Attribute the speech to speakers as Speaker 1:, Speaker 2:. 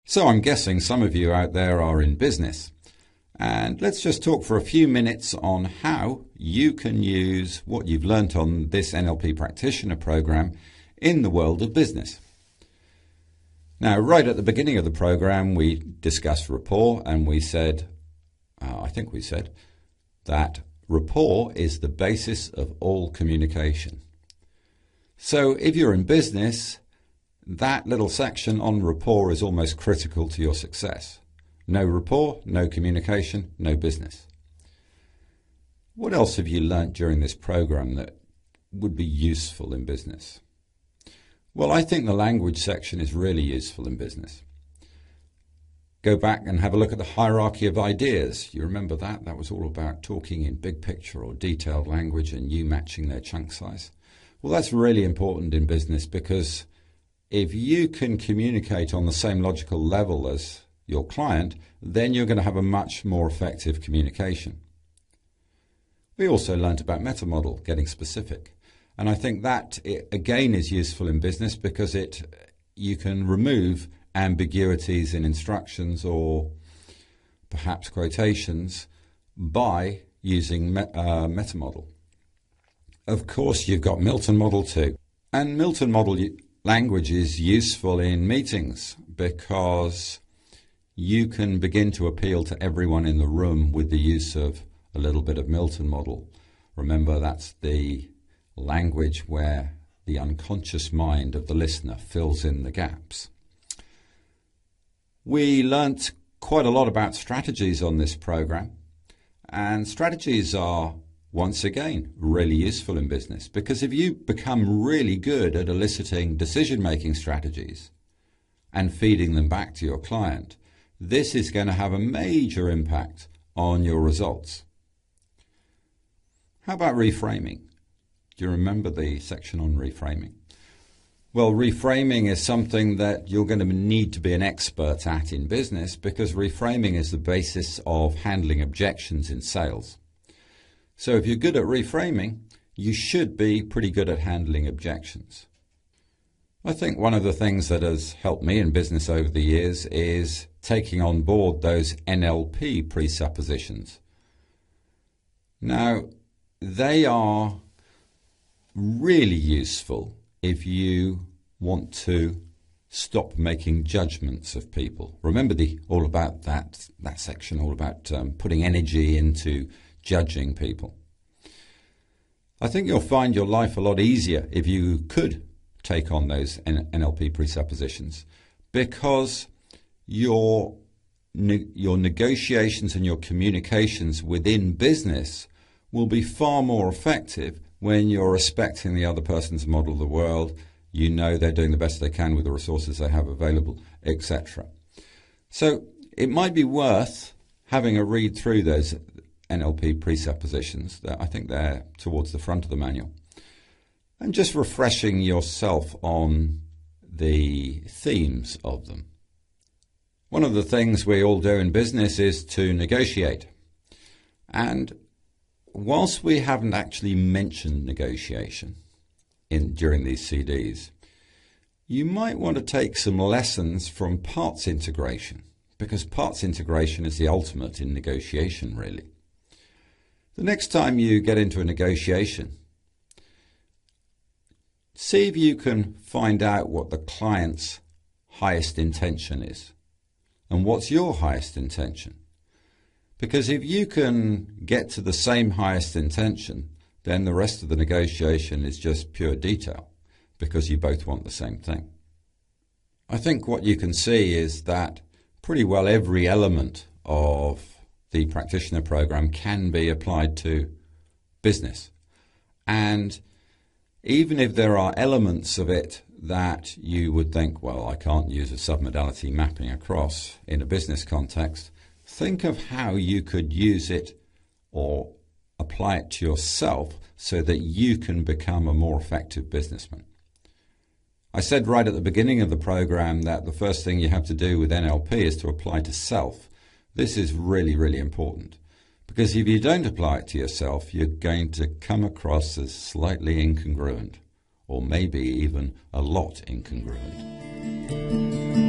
Speaker 1: So I'm guessing some of you out there are in business. And let's just talk for a few minutes on how you can use what you've learnt on this NLP Practitioner program in the world of business. Now, right at the beginning of the program, we discussed rapport, and we said, I think we said, that rapport is the basis of all communication. So if you're in business, that little section on rapport is almost critical to your success. No rapport, no communication, no business. What else have you learnt during this program that would be useful in business? Well, I think the language section is really useful in business. Go back and have a look at the hierarchy of ideas. You remember that? That was all about talking in big picture or detailed language and you matching their chunk size. Well, that's really important in business because if you can communicate on the same logical level as your client, then you're going to have a much more effective communication. We also learnt about meta model, getting specific. And I think that, again, is useful in business because you can remove ambiguities in instructions or perhaps quotations by using meta model. Of course, you've got Milton model too. And Milton model language is useful in meetings because you can begin to appeal to everyone in the room with the use of a little bit of Milton model. Remember, that's the language where the unconscious mind of the listener fills in the gaps. We learnt quite a lot about strategies on this program, and strategies are, once again, really useful in business because if you become really good at eliciting decision-making strategies and feeding them back to your client, this is going to have a major impact on your results. How about reframing? Do you remember the section on reframing? Well, reframing is something that you're going to need to be an expert at in business because reframing is the basis of handling objections in sales. So if you're good at reframing, you should be pretty good at handling objections. I think one of the things that has helped me in business over the years is taking on board those NLP presuppositions. Now, they are really useful if you want to stop making judgments of people. Remember all about that section, all about putting energy into judging people. I think you'll find your life a lot easier if you could take on those NLP presuppositions because your negotiations and your communications within business will be far more effective when you're respecting the other person's model of the world. You know they're doing the best they can with the resources they have available, etc. So it might be worth having a read through those NLP presuppositions. I think they're towards the front of the manual. And just refreshing yourself on the themes of them. One of the things we all do in business is to negotiate. And whilst we haven't actually mentioned negotiation during these CDs, you might want to take some lessons from parts integration, because parts integration is the ultimate in negotiation, really. The next time you get into a negotiation, see if you can find out what the client's highest intention is and what's your highest intention. Because if you can get to the same highest intention, then the rest of the negotiation is just pure detail because you both want the same thing. I think what you can see is that pretty well every element of the practitioner program can be applied to business. And even if there are elements of it that you would think, well, I can't use a submodality mapping across in a business context, think of how you could use it or apply it to yourself so that you can become a more effective businessman. I said right at the beginning of the program that the first thing you have to do with NLP is to apply to self. This is really, really important because if you don't apply it to yourself, you're going to come across as slightly incongruent or maybe even a lot incongruent.